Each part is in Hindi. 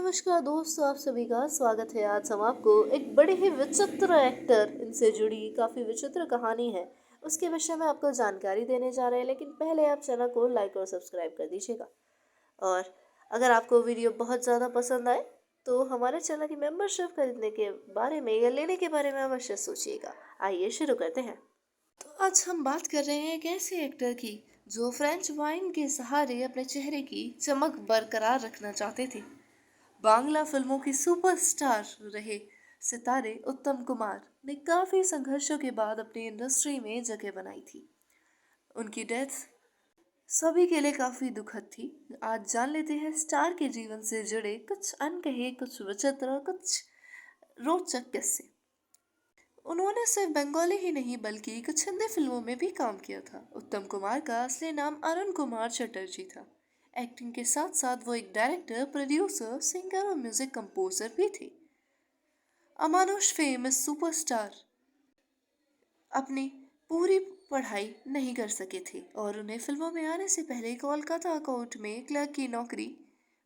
नमस्कार दोस्तों, आप सभी का स्वागत है। आज हम आपको एक बड़े ही विचित्र एक्टर इनसे जुड़ी काफ़ी विचित्र कहानी है उसके विषय में आपको जानकारी देने जा रहे हैं। लेकिन पहले आप चैनल को लाइक और सब्सक्राइब कर दीजिएगा। और अगर आपको वीडियो बहुत ज़्यादा पसंद आए तो हमारे चैनल की मेंबरशिप खरीदने के बारे में या लेने के बारे में अवश्य सोचिएगा। आइए शुरू करते हैं। तो आज हम बात कर रहे हैं एक ऐसे एक्टर की जो फ्रेंच वाइन के सहारे अपने चेहरे की चमक बरकरार रखना चाहते थे। बांग्ला फिल्मों के सुपरस्टार रहे सितारे उत्तम कुमार ने काफी संघर्षों के बाद अपनी इंडस्ट्री में जगह बनाई थी। उनकी डेथ सभी के लिए काफी दुखद थी। आज जान लेते हैं स्टार के जीवन से जुड़े कुछ अनकहे, कुछ विचित्र और कुछ रोचक किस्से। उन्होंने सिर्फ बंगाली ही नहीं बल्कि कुछ हिंदी फिल्मों में भी काम किया था। उत्तम कुमार का असली नाम अरुण कुमार चटर्जी था। एक्टिंग के साथ साथ वो एक डायरेक्टर, प्रोड्यूसर, सिंगर और म्यूजिक कंपोजर भी थे। अमानुष फेमस सुपरस्टार अपनी पूरी पढ़ाई नहीं कर सके थे और उन्हें फिल्मों में आने से पहले कोलकाता कोर्ट में क्लर्क की नौकरी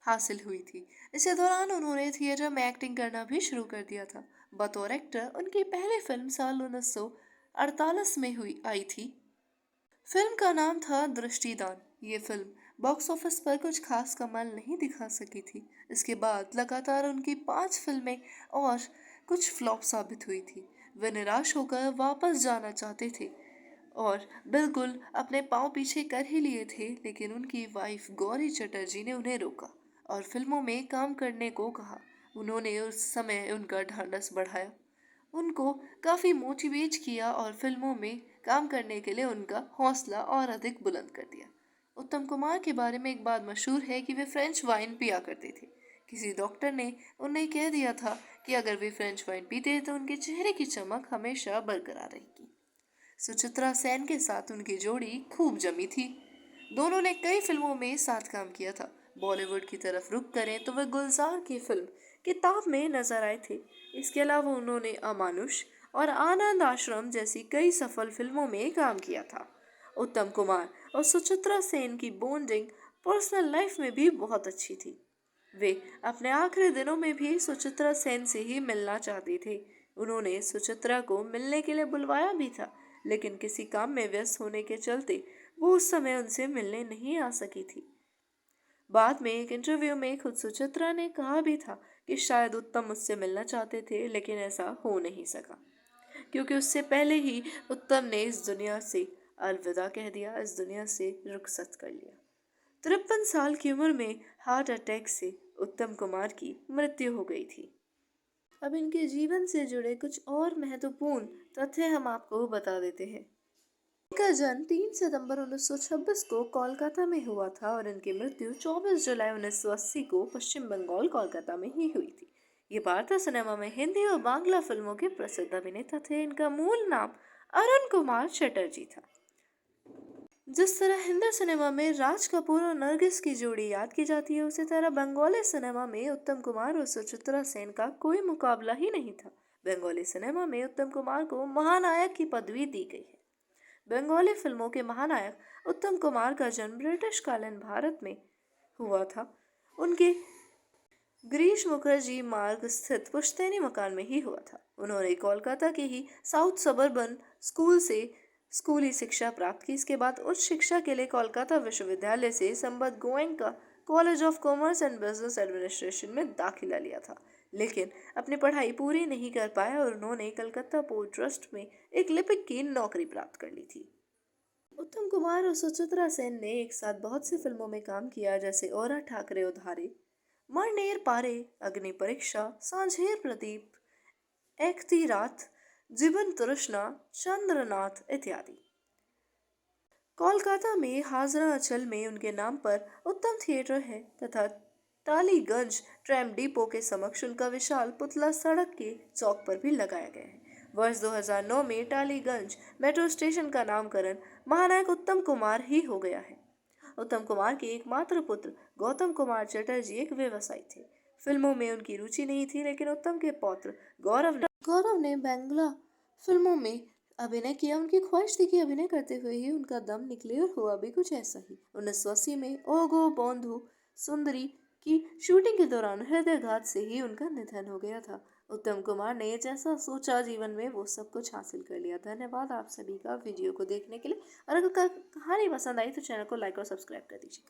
हासिल हुई थी। इसी दौरान उन्होंने थिएटर में एक्टिंग करना भी शुरू कर दिया था। बतौर एक्टर उनकी पहली फिल्म साल 1948 में हुई आई थी। फिल्म का नाम था दृष्टिदान। ये फिल्म बॉक्स ऑफिस पर कुछ खास कमाल नहीं दिखा सकी थी। इसके बाद लगातार उनकी 5 फिल्में और कुछ फ्लॉप साबित हुई थी। वे निराश होकर वापस जाना चाहते थे और बिल्कुल अपने पाँव पीछे कर ही लिए थे, लेकिन उनकी वाइफ गौरी चटर्जी ने उन्हें रोका और फिल्मों में काम करने को कहा। उन्होंने उस समय उनका ढांढस बढ़ाया, उनको काफ़ी मोटिवेट किया और फिल्मों में काम करने के लिए उनका हौसला और अधिक बुलंद कर दिया। उत्तम कुमार के बारे में एक बात मशहूर है कि वे फ्रेंच वाइन पिया करते थे। किसी डॉक्टर ने उन्हें कह दिया था कि अगर वे फ्रेंच वाइन पीते हैं तो उनके चेहरे की चमक हमेशा बरकरार रहेगी। सुचित्रा सेन के साथ उनकी जोड़ी खूब जमी थी। दोनों ने कई फिल्मों में साथ काम किया था। बॉलीवुड की तरफ रुख करें तो वह गुलजार की फिल्म किताब में नजर आए थे। इसके अलावा उन्होंने अमानुष और आनंद आश्रम जैसी कई सफल फिल्मों में काम किया था। उत्तम कुमार और सुचित्रा सेन की बॉन्डिंग पर्सनल लाइफ में भी बहुत अच्छी थी। वे अपने आखिरी दिनों में भी सुचित्रा सेन से ही मिलना चाहते थे। उन्होंने सुचित्रा को मिलने के लिए बुलवाया भी था, लेकिन किसी काम में व्यस्त होने के चलते वो उस समय उनसे मिलने नहीं आ सकी थी। बाद में एक इंटरव्यू में खुद सुचित्रा ने कहा भी था कि शायद उत्तम मुझसे मिलना चाहते थे, लेकिन ऐसा हो नहीं सका क्योंकि उससे पहले ही उत्तम ने इस दुनिया से अलविदा कह दिया, इस दुनिया से रुखसत कर लिया। 53 साल की उम्र में हार्ट अटैक से उत्तम कुमार की मृत्यु हो गई थी। अब इनके जीवन से जुड़े कुछ और महत्वपूर्ण तथ्य हम आपको बता देते हैं। इनका जन्म 3 सितंबर 1926 को कोलकाता में हुआ था और इनकी मृत्यु 24 जुलाई 1980 को पश्चिम बंगाल कोलकाता में ही हुई थी। ये भारतीय सिनेमा में हिंदी और बांग्ला फिल्मों के प्रसिद्ध अभिनेता थे। इनका मूल नाम अरुण कुमार चटर्जी था। जिस तरह हिंदी सिनेमा में राज कपूर और नरगिस की जोड़ी याद की जाती है, उसी तरह बंगाली सिनेमा में उत्तम कुमार और सुचित्रा सेन का कोई मुकाबला ही नहीं था। बंगाली सिनेमा में उत्तम कुमार को महानायक की पदवी दी गई है। बंगाली फिल्मों के महानायक उत्तम कुमार का जन्म ब्रिटिश कालीन भारत में हुआ था। उनके गिरीश मुखर्जी मार्ग स्थित पुश्तैनी मकान में ही हुआ था। उन्होंने कोलकाता के ही साउथ सबर्बन स्कूल से स्कूली शिक्षा प्राप्त की। इसके बाद उच्च शिक्षा के लिए कोलकाता विश्वविद्यालय से संबद्ध Goenka college of commerce and business administration में दाखिला लिया था, लेकिन अपनी पढ़ाई पूरी नहीं कर पाया और उन्होंने कलकत्ता पोर्ट ट्रस्ट में एक लिपिक की नौकरी प्राप्त कर ली थी। उत्तम कुमार और सुचित्रा सेन ने एक साथ बहुत सी फिल्मों में काम किया, जैसे ओरा ठाकरे उधारे, मरनेर पारे, अग्नि परीक्षा, सांझेर प्रदीप, एकती रात, जीवन तृष्णा, चंद्रनाथ इत्यादि। कोलकाता में हाजरा अचल में उनके नाम पर उत्तम थिएटर है तथा टालीगंज ट्रैम डिपो के समक्ष उनका विशाल पुतला सड़क के चौक पर भी लगाया गया है। वर्ष 2009 में टालीगंज मेट्रो स्टेशन का नामकरण महानायक उत्तम कुमार ही हो गया है। उत्तम कुमार के एकमात्र पुत्र गौतम कुमार चटर्जी एक व्यवसायी थे। फिल्मों में उनकी रुचि नहीं थी, लेकिन उत्तम के पौत्र गौरव ने बांग्ला फिल्मों में अभिनय किया। उनकी ख्वाहिश थी कि अभिनय करते हुए ही उनका दम निकले और हुआ भी कुछ ऐसा ही। 1980 में ओगो बोंधु सुंदरी कि शूटिंग के दौरान हृदयघात से ही उनका निधन हो गया था। उत्तम कुमार ने जैसा सोचा जीवन में वो सब कुछ हासिल कर लिया। धन्यवाद आप सभी का वीडियो को देखने के लिए। और अगर कहानी पसंद आई तो चैनल को लाइक और सब्सक्राइब कर दीजिए।